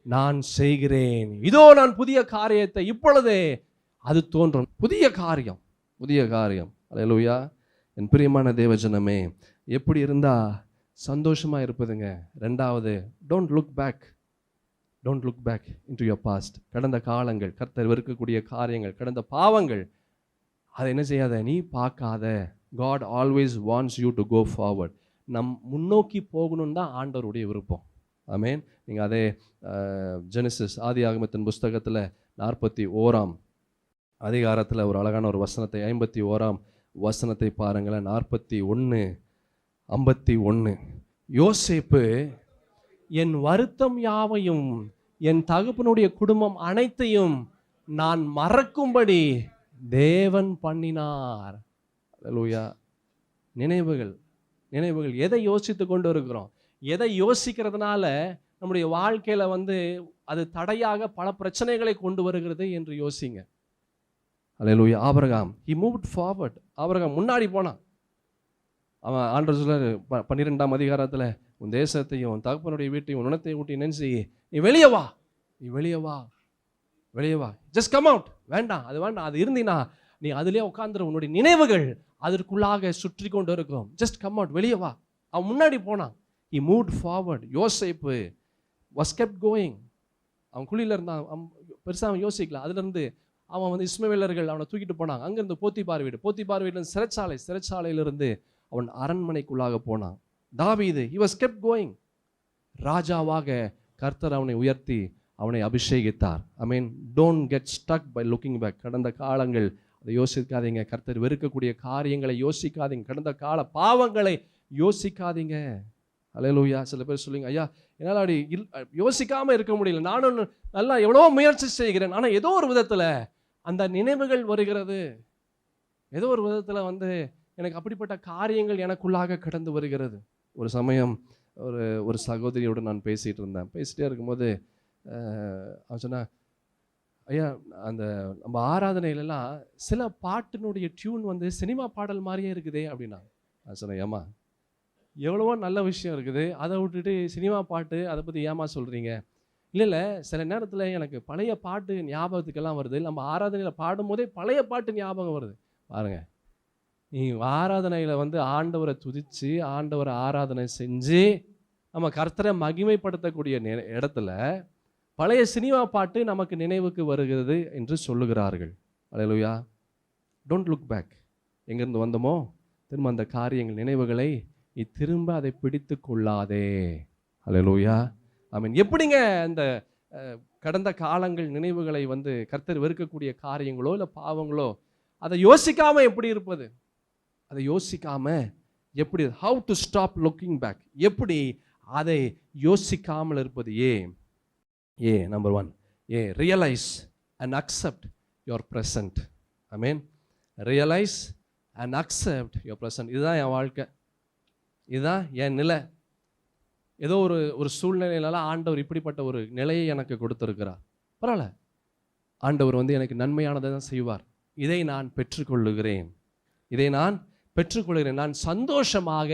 நான் செய்கிறேன். இதோ நான் புதிய காரியத்தை இப்பொழுதே அது தோன்றும். புதிய காரியம். அல்லேலூயா. என் பிரியமான தேவஜனமே, எப்படி இருந்தா சந்தோஷமா இருப்பதுங்க? ரெண்டாவது, don't look back into your past. கடந்த காலங்கள், கர்த்தர் வெறுக்கக்கூடிய காரியங்கள், கடந்த பாவங்கள், அதை என்ன செய்யாத, நீ பார்க்காத. God always wants you to go forward. முன்னோக்கி போகணும்னு தான் ஆண்டவருடைய விருப்பம். ஆமேன். நீங்கள் அதே ஜெனசிஸ் ஆதியாகமத்தின் புஸ்தகத்தில் 41ஆம் அதிகாரத்தில் ஒரு அழகான ஒரு வசனத்தை, 51ஆம் வசனத்தை பாருங்களேன். 41:51. யோசேப்பு என் வருத்தம் யாவையும் என் தகப்பனுடைய குடும்பம் அனைத்தையும் நான் மறக்கும்படி தேவன் பண்ணினார். அல்லேலூயா. நினைவுகள். எதை யோசித்து கொண்டு இருக்கிறோம்? எதை யோசிக்கிறதுனால நம்முடைய வாழ்க்கையில் அது தடையாக பல பிரச்சனைகளை கொண்டு வருகிறது என்று யோசிங்க. அல்லேலூயா. Abraham, he moved forward. Abraham முன்னாடி போனான். அவன் ஆண்டவர் சொல்றாரு 12ஆம் அதிகாரத்தில், உன் தேசத்தையும் உன் தகப்பனுடைய வீட்டையும் உணத்தை ஊட்டி நினைச்சு நீ வெளியே வா, ஜஸ்ட் கம் அவுட். வேண்டாம், அது இருந்தீனா நீ அதுலேயே உட்காந்துரு. உன்னுடைய நினைவுகள் அதற்குள்ளாக சுற்றி கொண்டு இருக்கிறோம். ஜஸ்ட் கம் அவுட், வெளியே வா. அவன் முன்னாடி போனான். he moved forward. யோசேப்பு was kept going. அவன் குழியில் இருந்தான். பெருசாக அவன் யோசிக்கல. அதுலேருந்து அவன் இஸ்மவேலர்கள் அவனை தூக்கிட்டு போனாங்க. அங்கேருந்து போத்திபார் வீட்டிலிருந்து சிறைச்சாலையிலிருந்து அவன் அரண்மனைக்குள்ளாக போனான். தாவீது, he was kept going. ராஜாவாக கர்த்தர் அவனை உயர்த்தி அவனை அபிஷேகித்தார். I mean, don't get stuck by looking back. கடந்த காலங்கள் அதை யோசிக்காதீங்க. கர்த்தர் வெறுக்கக்கூடிய காரியங்களை யோசிக்காதீங்க. கடந்த கால பாவங்களை யோசிக்காதீங்க. அல்லேலூயா. சில பேர் சொல்லுங்க, ஐயா என்னால் அப்படி யோசிக்காமல் இருக்க முடியல, நானும் நல்லா எவ்வளோ முயற்சி செய்கிறேன், ஆனால் ஏதோ ஒரு விதத்தில் அந்த நினைவுகள் வருகிறது. ஏதோ ஒரு விதத்தில் எனக்கு அப்படிப்பட்ட காரியங்கள் எனக்குள்ளாக கடந்து வருகிறது. ஒரு சமயம் ஒரு சகோதரியோடு நான் பேசிகிட்டே இருக்கும்போது அவன் சொன்னா, ஐயா அந்த நம்ம ஆராதனையிலலாம் சில பாட்டினுடைய டியூன் சினிமா பாடல் மாதிரியே இருக்குதே அப்படின்னா. நான் சொன்னேன், ஏமா எவ்வளவோ நல்ல விஷயம் இருக்குது, அதை விட்டுட்டு சினிமா பாட்டு அதை பற்றி ஏமா சொல்கிறீங்க? இல்லை, சில நேரத்தில் எனக்கு பழைய பாட்டு ஞாபகத்துக்கெல்லாம் வருது. நம்ம ஆராதனையில் பாடும்போதே பழைய பாட்டு ஞாபகம் வருது. பாருங்கள், நீ ஆராதனையில் ஆண்டவரை துதித்து ஆண்டவரை ஆராதனை செஞ்சு நம்ம கர்த்தரை மகிமைப்படுத்தக்கூடிய இடத்துல பழைய சினிமா பாட்டு நமக்கு நினைவுக்கு வருகிறது என்று சொல்லுகிறார்கள். அல்லேலூயா. Don't look back. எங்கேருந்து வந்தோமோ திரும்ப அந்த காரியங்கள், நினைவுகளை நீ திரும்ப அதை பிடித்து கொள்ளாதே. அல்லேலூயா. ஐ மீன், எப்படிங்க அந்த கடந்த காலங்கள் நினைவுகளை கர்த்தர் வெறுக்கக்கூடிய காரியங்களோ இல்லை பாவங்களோ அதை யோசிக்காமல் எப்படி இருப்பது? அதை யோசிக்காமல் எப்படி, how to stop looking back, எப்படி அதை யோசிக்காமல் இருப்பது? Number 1, realise and accept your present. I mean, realise and accept your present. இதுதான் என் வாழ்க்கை, இதுதான் என் நிலை. ஏதோ ஒரு சூழ்நிலையினால ஆண்டவர் இப்படிப்பட்ட ஒரு நிலையை எனக்கு கொடுத்துருக்கிறார். பரவாயில்ல, ஆண்டவர் எனக்கு நன்மையானதை தான் செய்வார். இதை நான் பெற்றுக்கொள்ளுகிறேன், நான் சந்தோஷமாக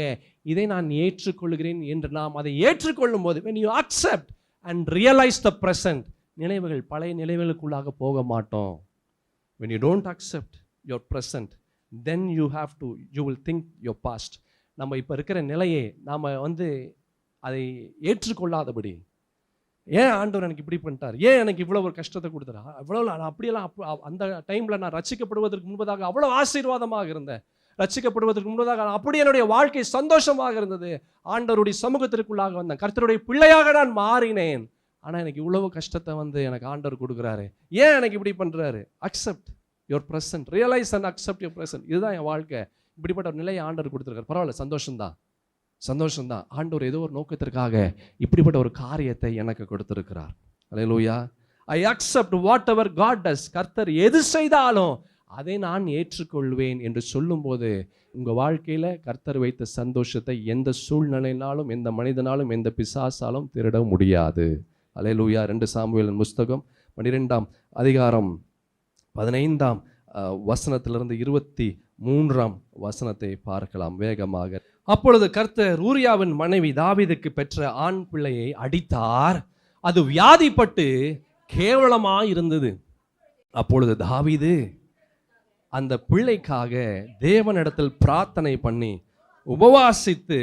இதை நான் ஏற்றுக்கொள்கிறேன் என்று நாம் அதை ஏற்றுக்கொள்ளும் போது, when you accept and realize the present, நினைவுகள், பழைய நினைவுகளுக்குள்ளாக போக மாட்டோம். when you don't accept your present, then you will think your past. நம்ம இப்போ இருக்கிற நிலையை நாம் அதை ஏற்றுக்கொள்ளாதபடி, ஏன் ஆண்டவர் எனக்கு இப்படி பண்ணிட்டார், ஏன் எனக்கு இவ்வளோ ஒரு கஷ்டத்தை கொடுத்தாரா, அவ்வளோ நான் அப்படியெல்லாம் அந்த டைமில் நான் ரட்சிக்கப்படுவதற்கு முன்பதாக அவ்வளோ ஆசீர்வாதமாக இருந்தேன், ரட்சிக்கப்படுவதற்கு முன்பதாக அப்படி என்னுடைய வாழ்க்கை சந்தோஷமாக இருந்தது, ஆண்டவருடைய சமூகத்திற்குள்ளாக வந்தேன், கர்த்தருடைய பிள்ளையாக நான் மாறினேன், ஆனால் எனக்கு இவ்வளவு கஷ்டத்தை எனக்கு ஆண்டவர் கொடுக்குறாரு, ஏன் எனக்கு இப்படி பண்ணுறாரு. Accept your present, realise and accept your present. இதுதான் என் வாழ்க்கை, இப்படிப்பட்ட ஒரு நிலையை ஆண்டவர் கொடுத்துருக்காரு. பரவாயில்ல, சந்தோஷம்தான். ஆண்டவர் ஏதோ ஒரு நோக்கத்திற்காக இப்படிப்பட்ட ஒரு காரியத்தை எனக்கு கொடுத்திருக்கிறார். அல்லேலூயா. I accept whatever God does. கர்த்தர் எது செய்தாலும் அதை நான் ஏற்றுக்கொள்வேன் என்று சொல்லும்போது உங்கள் வாழ்க்கையில் கர்த்தர் வைத்த சந்தோஷத்தை எந்த சூழ்நிலையினாலும், எந்த மனிதனாலும், எந்த பிசாசாலும் திருட முடியாது. அல்லேலூயா. 2 சாமுவேலின் புஸ்தகம் 12ஆம் அதிகாரம் 15ஆம் வசனத்திலிருந்து 23ஆம் வசனத்தை பார்க்கலாம் வேகமாக. அப்பொழுது கர்த்தர் ஊரியாவின் மனைவி தாவீதுக்கு பெற்ற ஆண் பிள்ளையை அடித்தார், அது வியாதிப்பட்டு கேவலமாயிருந்தது. அப்பொழுது தாவீது அந்த பிள்ளைக்காக தேவனிடத்தில் பிரார்த்தனை பண்ணி உபவாசித்து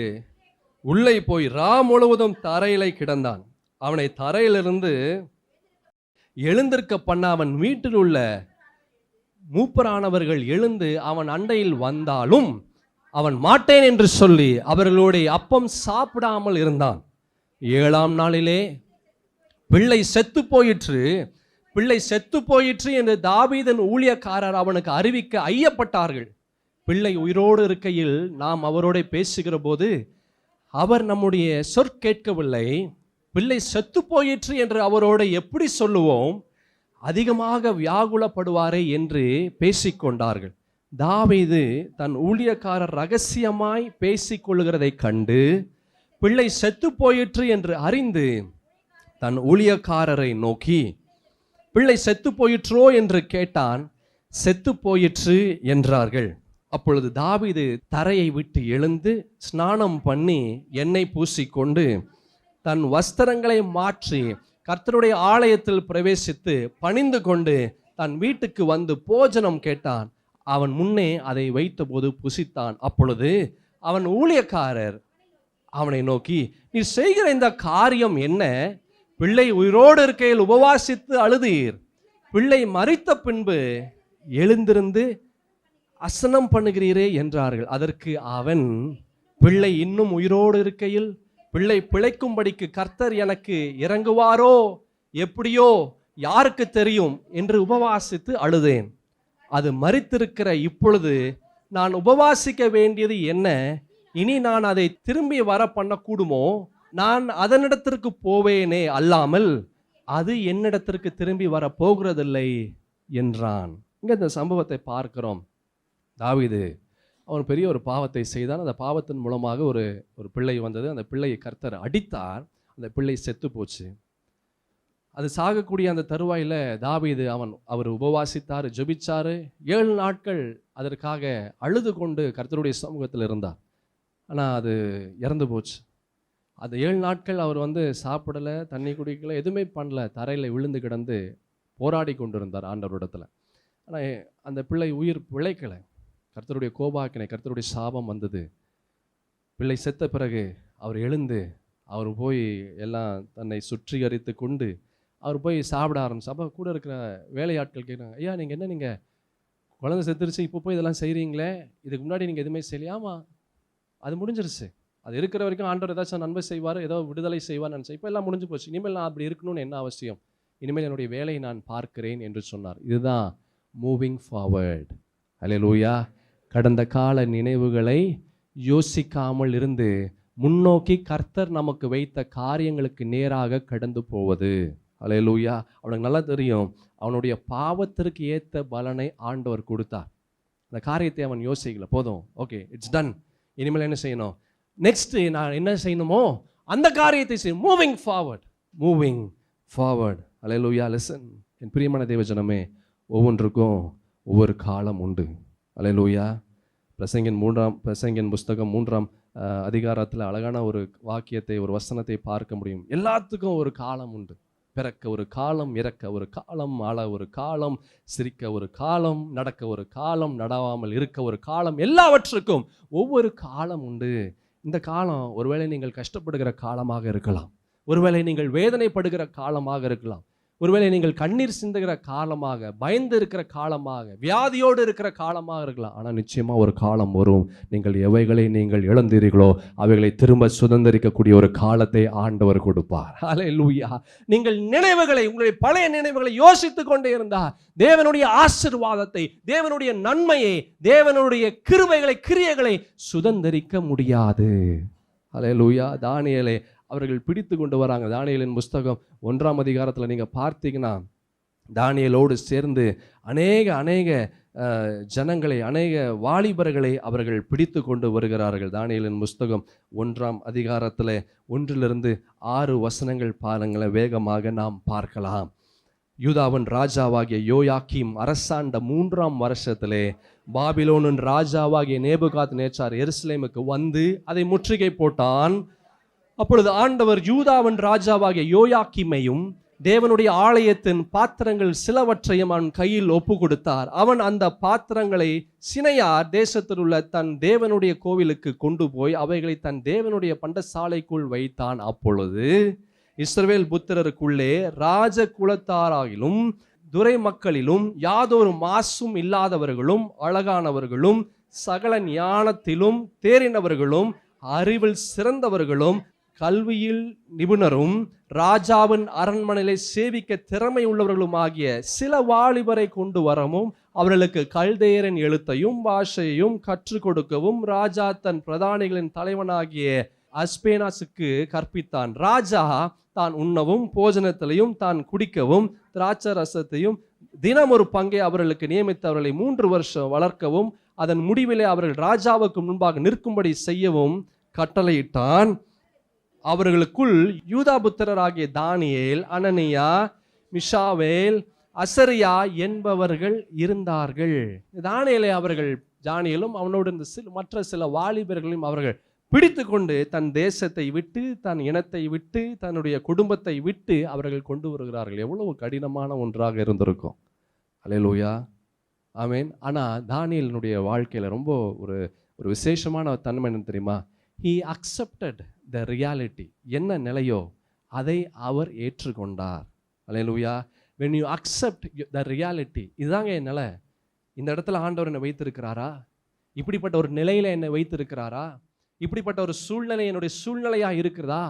உள்ளே போய் முழுவதும் தரையிலே கிடந்தான். அவனை தரையிலிருந்து எழுந்திருக்க பண்ண அவன் வீட்டில் உள்ள மூப்பரானவர்கள் எழுந்து அவன் அண்டையில் வந்தாலும் அவன் மாட்டேன் என்று சொல்லி அவர்களுடைய அப்பம் சாப்பிடாமல் இருந்தான். 7ஆம் நாளிலே பிள்ளை செத்து போயிற்று என்று தாவீதின் ஊழியக்காரர் அவனுக்கு அறிவிக்க ஐயப்பட்டார்கள். பிள்ளை உயிரோடு இருக்கையில் நாம் அவரோட பேசுகிற போது அவர் நம்முடைய சொற்கேட்கவில்லை. பிள்ளை செத்து போயிற்று என்று அவரோட எப்படி சொல்லுவோம், அதிகமாக வியாகுலப்படுவாரே என்று பேசிக்கொண்டார்கள். தாவீது தன் ஊழியக்காரர் ரகசியமாய் பேசிக்கொள்கிறதை கண்டு பிள்ளை செத்து போயிற்று என்று அறிந்து தன் ஊழியக்காரரை நோக்கி, பிள்ளை செத்து போயிற்றோ என்று கேட்டான். செத்து போயிற்று என்றார்கள். அப்பொழுது தாவீது தரையை விட்டு எழுந்து ஸ்நானம் பண்ணி எண்ணெய் பூசிக்கொண்டு தன் வஸ்திரங்களை மாற்றி கர்த்தருடைய ஆலயத்தில் பிரவேசித்து பணிந்து கொண்டு தன் வீட்டுக்கு வந்து போஜனம் கேட்டான். அவன் முன்னே அதை வைத்தபோது புசித்தான். அப்பொழுது அவன் ஊழியக்காரர் அவனை நோக்கி, நீ செய்கிற இந்த காரியம் என்ன? பிள்ளை உயிரோடு இருக்கையில் உபவாசித்து அழுதீர், பிள்ளை மரித்த பின்பு எழுந்திருந்து அசனம் பண்ணுகிறீரே என்றார்கள். அதற்கு அவன், பிள்ளை இன்னும் உயிரோடு இருக்கையில் பிள்ளை பிழைக்கும்படிக்கு கர்த்தர் எனக்கு இறங்குவாரோ எப்படியோ யாருக்கு தெரியும் என்று உபவாசித்து அழுதேன். அது மரித்திருக்கிற இப்பொழுது நான் உபவாசிக்க வேண்டியது என்ன? இனி நான் அதை திரும்பி வர பண்ணக்கூடுமோ? நான் அதனிடத்திற்கு போவேனே அல்லாமல் அது என்னிடத்திற்கு திரும்பி வர போகிறதில்லை என்றான். இங்க இந்த சம்பவத்தை பார்க்கிறோம். தாவீது அவன் பெரிய ஒரு பாவத்தை செய்தான். அந்த பாவத்தின் மூலமாக ஒரு பிள்ளை வந்தது. அந்த பிள்ளையை கர்த்தர் அடித்தார். அந்த பிள்ளை செத்து போச்சு. அது சாகக்கூடிய அந்த தருவாயில் தாவீது அவர் உபவாசித்தார், ஜெபிச்சார். 7 நாட்கள் அதற்காக அழுது கொண்டு கர்த்தருடைய சமூகத்தில் இருந்தார். ஆனால் அது இறந்து போச்சு. அது 7 நாட்கள் அவர் சாப்பிடலை, தண்ணி குடிக்கலை, எதுவுமே பண்ணல. தரையில் விழுந்து கிடந்து போராடி கொண்டு இருந்தார் ஆண்டவரிடத்தில். ஆனால் அந்த பிள்ளை உயிர் பிழைக்கலை. கர்த்தருடைய கோபாக்கினை, கர்த்தருடைய சாபம் வந்தது. பிள்ளை செத்த பிறகு அவர் எழுந்து அவர் போய் எல்லாம் தன்னை சுற்றிகரித்து கொண்டு அவர் போய் சாப்பிட ஆரம்பிச்சு. அப்போ கூட இருக்கிற வேலையாட்கள் கேட்குறாங்க, ஐயா நீங்கள் குழந்தை செத்துருச்சு, இப்போ போய் இதெல்லாம் செய்கிறீங்களே, இதுக்கு முன்னாடி நீங்கள் எதுவுமே செய்யலையாமா? அது முடிஞ்சிருச்சு. அது இருக்கிற வரைக்கும் ஆண்டவர் ஏதாச்சும் நன்மை செய்வார், ஏதோ விடுதலை செய்வார்னு நினச்சேன். இப்போ எல்லாம் முடிஞ்சு போச்சு. இனிமேல் நான் அப்படி இருக்கணும்னு என்ன அவசியம்? இனிமேல் என்னுடைய வேலையை நான் பார்க்கிறேன் என்று சொன்னார். இதுதான் மூவிங் ஃபார்வர்ட். அல்லேலூயா. கடந்த கால நினைவுகளை யோசிக்காமல் இருந்து முன்னோக்கி கர்த்தர் நமக்கு வைத்த காரியங்களுக்கு நேராக கடந்து போவது. அல்லேலூயா. அவனுக்கு நல்லா தெரியும், அவனுடைய பாவத்திற்கு ஏற்ற பலனை ஆண்டவர் கொடுத்தார். அந்த காரியத்தை அவன் யோசிக்கல. போதும், ஓகே, இட்ஸ் டன். இனிமேல் என்ன செய்யணும்? நெக்ஸ்ட் நான் என்ன செய்யணுமோ அந்த காரியத்தை செய்யணும். Moving forward. அல்லேலூயா. லிசன், என் பிரியமான தேவஜனமே, ஒவ்வொன்றுக்கும் ஒவ்வொரு காலம் உண்டு. அல்லேலூயா. பிரசங்கின் புஸ்தகம் 3ஆம் அதிகாரத்தில் அழகான ஒரு வாக்கியத்தை, ஒரு வசனத்தை பார்க்க முடியும். எல்லாத்துக்கும் ஒரு காலம் உண்டு. பிறக்க ஒரு காலம், இறக்க ஒரு காலம், ஆள ஒரு காலம், சிரிக்க ஒரு காலம், நடக்க ஒரு காலம், நடாமல் இருக்க ஒரு காலம், எல்லாவற்றுக்கும் ஒவ்வொரு காலம் உண்டு. இந்த காலம் ஒருவேளை நீங்கள் கஷ்டப்படுகிற காலமாக இருக்கலாம், ஒருவேளை நீங்கள் வேதனைப்படுகிற காலமாக இருக்கலாம், ஒருவேளை நீங்கள் கண்ணீர் சிந்துகிற காலமாக, பயந்து இருக்கிற காலமாக, வியாதியோடு இருக்கிற காலமாக இருக்கலாம். ஆனால் நிச்சயமாக ஒரு காலம் வரும், நீங்கள் எவைகளை நீங்கள் இழந்தீர்களோ அவைகளை திரும்ப சுதந்திரிக்கக்கூடிய ஒரு காலத்தை ஆண்டவர் கொடுப்பார். ஹல்லேலூயா. நீங்கள் நினைவுகளை, உங்களுடைய பழைய நினைவுகளை யோசித்துக் கொண்டே இருந்தால் தேவனுடைய ஆசீர்வாதத்தை, தேவனுடைய நன்மையை, தேவனுடைய கிருபைகளை, கிரியைகளை சுதந்திரிக்க முடியாது. ஹல்லேலூயா. தானியேலை அவர்கள் பிடித்து கொண்டு வராங்க. தானியேலின் புஸ்தகம் 1ஆம் அதிகாரத்தில் நீங்கள் பார்த்தீங்கன்னா, தானியேலோடு சேர்ந்து அநேக ஜனங்களை, அநேக வாலிபர்களை அவர்கள் பிடித்து கொண்டு வருகிறார்கள். தானியேலின் புஸ்தகம் 1ஆம் அதிகாரத்தில் 1 - 6 வசனங்கள் பாருங்களேன், வேகமாக நாம் பார்க்கலாம். யூதாவின் ராஜாவாகிய யோயாக்கீம் அரசாண்ட 3ஆம் வருஷத்திலே பாபிலோனின் ராஜாவாகிய நேபுகாத்நேச்சார் எருசலேமுக்கு வந்து அதை முற்றுகை போட்டான். அப்பொழுது ஆண்டவர் யூதாவின் ராஜாவாகிய யோயாக்கீமையும் தேவனுடைய ஆலயத்தின் பாத்திரங்கள் சிலவற்றையும் அவன் கையில் ஒப்பு கொடுத்தார். அவன் அந்த பாத்திரங்களை சினையார் தேசத்தில் உள்ள தன் தேவனுடைய கோவிலுக்கு கொண்டு போய் அவைகளை தன் தேவனுடைய பண்டசாலைக்குள் வைத்தான். அப்பொழுது இஸ்ரவேல் புத்திரருக்குள்ளே ராஜ குலத்தாராகிலும் துரை மக்களிலும் யாதொரு மாசும் இல்லாதவர்களும் அழகானவர்களும் சகல ஞானத்திலும் தேறினவர்களும் அறிவில் சிறந்தவர்களும் கல்வியில் நிபுணரும் ராஜாவின் அரண்மனையை சேவிக்க திறமை உள்ளவர்களும் ஆகிய சில வாலிபரை கொண்டு வரவும் அவர்களுக்கு கல்தேயரின் எழுத்தையும் பாஷையையும் கற்றுக் கொடுக்கவும் ராஜா தன் பிரதானிகளின் தலைவனாகிய அஸ்பேனாசுக்கு கற்பித்தான். ராஜா தான் உண்ணவும் போஜனத்திலையும் தான் குடிக்கவும் திராட்சை ரசத்தையும் தினம் ஒரு பங்கை அவர்களுக்கு நியமித்து அவர்களை 3 வருஷம் வளர்க்கவும் அதன் முடிவிலே அவர்கள் ராஜாவுக்கு முன்பாக நிற்கும்படி செய்யவும் கட்டளையிட்டான். அவர்களுக்குள் யூதாபுத்திரராகிய தானியேல், அனனியா, மிஷாவேல், அசரியா என்பவர்கள் இருந்தார்கள். தானியேலை அவர்கள், தானியேலும் அவனோடு இருந்த மற்ற சில வாலிபர்களையும் அவர்கள் பிடித்து கொண்டு தன் தேசத்தை விட்டு, தன் இனத்தை விட்டு, தன்னுடைய குடும்பத்தை விட்டு அவர்கள் கொண்டு வருகிறார்கள். எவ்வளவு கடினமான ஒன்றாக இருந்திருக்கும். அல்லேலூயா, ஆமேன். ஆனால் தானியேலினுடைய வாழ்க்கையில் ரொம்ப ஒரு விசேஷமான தன்மை என்ன தெரியுமா? He accepted the reality. என்ன நிலையோ அதை அவர் ஏற்றுக்கொண்டார். அல்லேலூயா. When you accept the reality, இதுதாங்க என் நிலை, இந்த இடத்துல ஆண்டவர் என்னை வைத்திருக்கிறாரா, இப்படிப்பட்ட ஒரு நிலையில என்னை வைத்திருக்கிறாரா, இப்படிப்பட்ட ஒரு சூழ்நிலை என்னுடைய சூழ்நிலையா இருக்கிறதா,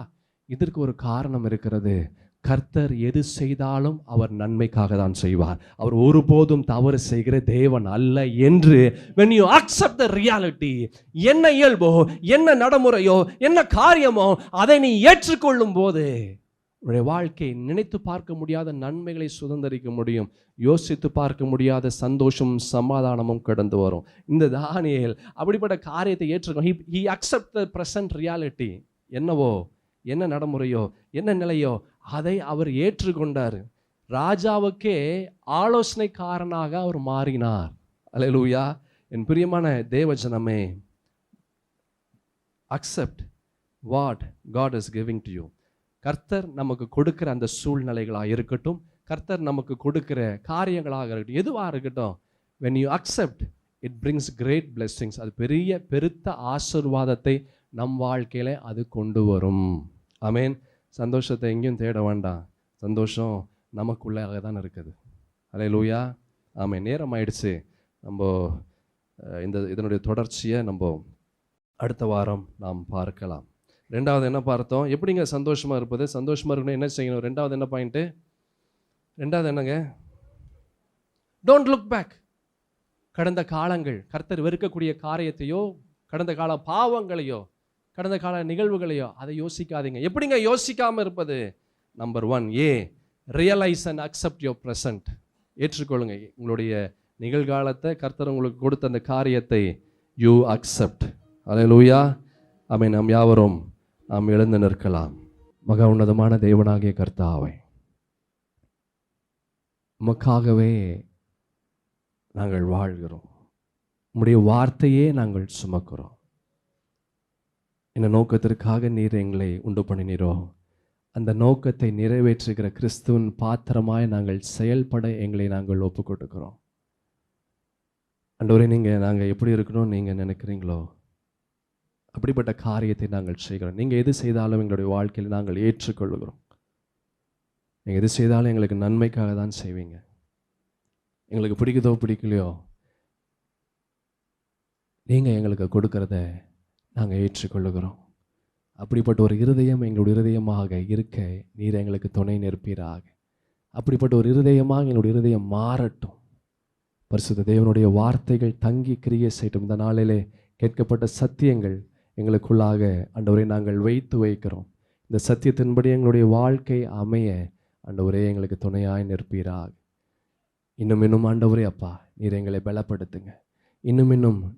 இதற்கு ஒரு காரணம் இருக்கிறது. கர்த்தர் எது செய்தாலும் அவர் நன்மைக்காக தான் செய்வார். அவர் ஒருபோதும் தவறு செய்கிற தேவன் அல்ல என்று when you accept the reality, என்ன இயல்போ, என்ன நடைமுறையோ, என்ன காரியமோ அதை நீ ஏற்றுக்கொள்ளும் போது உன்னுடைய வாழ்க்கை நினைத்து பார்க்க முடியாத நன்மைகளை சுதந்திரிக்க முடியும். யோசித்து பார்க்க முடியாத சந்தோஷமும் சமாதானமும் கடந்து வரும். இந்த தானியேல் அப்படிப்பட்ட காரியத்தை ஏற்றுக்கொண்டு he accept the present reality. என்னவோ, என்ன நடைமுறையோ, என்ன நிலையோ அதை அவர் ஏற்றுக்கொண்டார். ராஜாவுக்கே ஆலோசனைக்காரனாக அவர் மாறினார். அல்லேலூயா. என் பிரியமான தேவஜனமே, accept what God is giving to you. கர்த்தர் நமக்கு கொடுக்கிற அந்த சூழ்நிலைகளாக இருக்கட்டும், கர்த்தர் நமக்கு கொடுக்கிற காரியங்களாக இருக்கட்டும், எதுவாக இருக்கட்டும், when you accept, it brings great blessings. அது பெருத்த ஆசீர்வாதத்தை நம் வாழ்க்கையில அது கொண்டு வரும். ஆமேன். சந்தோஷத்தை எங்கேயும் தேட வேண்டாம், சந்தோஷம் நமக்குள்ளாக தான் இருக்குது. அல்லேலூயா, ஆமேன். நேரம் ஆயிடுச்சு. நம்ம இதனுடைய தொடர்ச்சியை நம்ம அடுத்த வாரம் நாம் பார்க்கலாம். 2வது என்ன பார்த்தோம்? எப்படிங்க சந்தோஷமாக இருப்பது? சந்தோஷமாக இருக்கணும் என்ன செய்யணும்? 2வது என்ன பாயிண்ட்டு? 2வது என்னங்க? Don't look back. கடந்த காலங்கள், கர்த்தர் வெறுக்கக்கூடிய காரியத்தையோ, கடந்த கால பாவங்களையோ, கடந்த கால நிகழ்வுகளையோ அதை யோசிக்காதீங்க. எப்படிங்க யோசிக்காமல் இருப்பது? Number 1, realise and accept your present. ஏற்றுக்கொள்ளுங்க உங்களுடைய நிகழ்காலத்தை, கர்த்தர் உங்களுக்கு கொடுத்த அந்த காரியத்தை யூ அக்செப்ட். அல்லேலூயா, ஆமென். நாம் யாவரும் நாம் எழுந்து நிற்கலாம். மகா உன்னதமான தேவனாகிய கர்த்தாவே, உமக்காகவே நாங்கள் வாழ்கிறோம், உம்முடைய வார்த்தையே நாங்கள் சுமக்கிறோம். என்ன நோக்கத்திற்காக நீர் எங்களை உண்டு பண்ணினீரோ அந்த நோக்கத்தை நிறைவேற்றுகிற கிறிஸ்துவின் பாத்திரமாய் நாங்கள் செயல்பட எங்களை நாங்கள் ஒப்பு கொடுக்கிறோம். ஆண்டவரே, நாங்கள் எப்படி இருக்கணும்னு நீங்கள் நினைக்கிறீங்களோ அப்படிப்பட்ட காரியத்தை நாங்கள் செய்கிறோம். நீங்கள் எது செய்தாலும் எங்களுடைய வாழ்க்கையில் நாங்கள் ஏற்றுக்கொள்கிறோம். நீங்கள் எது செய்தாலும் எங்களுக்கு நன்மைக்காக தான் செய்வீங்க. எங்களுக்கு பிடிக்குதோ பிடிக்கலையோ, நீங்கள் எங்களுக்கு கொடுக்கறத நாங்கள் ஏற்றுக்கொள்ளுகிறோம். அப்படிப்பட்ட ஒரு இருதயம் எங்களுடைய இருதயமாக இருக்க நீர் எங்களுக்கு துணை நிற்பீராக. அப்படிப்பட்ட ஒரு இருதயமாக எங்களுடைய இருதயம் மாறட்டும். பரிசுத்த தேவனுடைய வார்த்தைகள் தங்கி கிரியை செய்யட்டும். இந்த நாளிலே கேட்கப்பட்ட சத்தியங்கள் எங்களுக்குள்ளாக ஆண்டவரே நாங்கள் வைக்கிறோம். இந்த சத்தியத்தின்படி எங்களுடைய வாழ்க்கை அமைய ஆண்டவரே எங்களுக்கு துணையாய் நிற்பீராக. இன்னும் ஆண்டவரே அப்பா, நீர் எங்களை பலப்படுத்துங்க. இன்னும்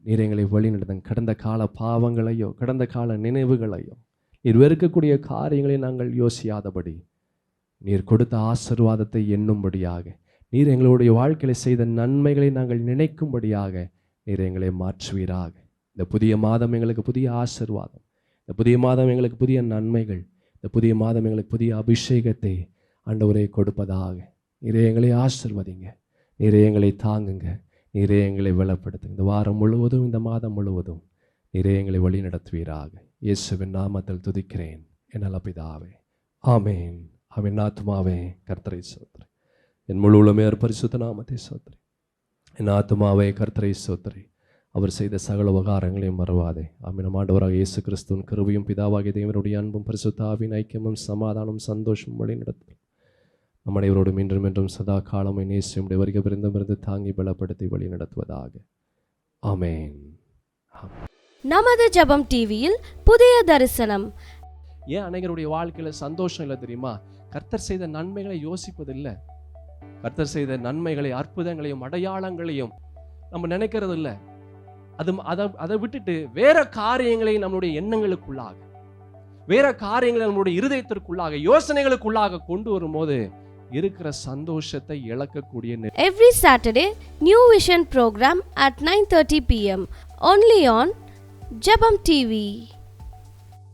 நீர் எங்களை வழி நடத்துங்க. கடந்த கால பாவங்களையோ கடந்த கால நினைவுகளையோ நீர் வெறுக்கக்கூடிய காரியங்களை நாங்கள் யோசியாதபடி நீர் கொடுத்த ஆசீர்வாதத்தை எண்ணும்படியாக, நீர் எங்களுடைய வாழ்க்கையில் செய்த நன்மைகளை நாங்கள் நினைக்கும்படியாக நீர் எங்களை மாற்றுவீராக. இந்த புதிய மாதம் எங்களுக்கு புதிய ஆசீர்வாதம், இந்த புதிய மாதம் எங்களுக்கு புதிய நன்மைகள், இந்த புதிய மாதம் எங்களுக்கு புதிய அபிஷேகத்தை ஆண்டவரே கொடுப்பதாக. நீரே எங்களை ஆசீர்வதிங்க, நீரே எங்களை தாங்குங்க, நீரே எங்களை பலப்படுத்துங்க. இந்த வாரம் முழுவதும் இந்த மாதம் முழுவதும் நீரே எங்களை வழி நடத்துவீராக. இயேசுவின் நாமத்தில் துதிக்கிறேன் என் நல்ல பிதாவே, ஆமேன். அவன் ஆத்துமாவே கர்த்தரை ஸ்தோத்திரி, என் முழு உள்ளமே பரிசுத்த நாமத்தை ஸ்தோத்திரி. என் ஆத்துமாவே கர்த்தரை ஸ்தோத்திரி, அவர் செய்த சகல உபகாரங்களையும் மறவாதே. ஆமென். ஆண்டவராக இயேசு கிறிஸ்துவின் கிருபையும் பிதாவாகிய தேவனுடைய அன்பும் பரிசுத்த ஆவியின் ஐக்கியமும் சமாதானம் சந்தோஷம் வழி நடத்தும் நம்முடையவரோடு மீண்டும் சதா காலமை நேசியுடைய வருகை பிறந்து தாங்கி பலப்படுத்தி வழி நடத்துவதாக. ஆமென். நமது ஜெபம் டிவியில் புதிய தரிசனம். ஏன் அனைவருடைய வாழ்க்கையில சந்தோஷம் இல்லை தெரியுமா? கர்த்தர் செய்த நன்மைகளை யோசிப்பதில்லை. கர்த்தர் செய்த நன்மைகளை, அற்புதங்களையும் அடையாளங்களையும் நம்ம நினைக்கிறது இல்லை. அதை விட்டுட்டு வேற காரியங்களை நம்மளுடைய எண்ணங்களுக்குள்ளாக, வேற காரியங்களை நம்மளுடைய இருதயத்திற்குள்ளாக, யோசனைகளுக்குள்ளாக கொண்டு வரும்போது இருக்கிற சந்தோஷத்தை இழக்கக்கூடிய. Every Saturday, New Vision program at 9:30 p.m. only on Jabam TV.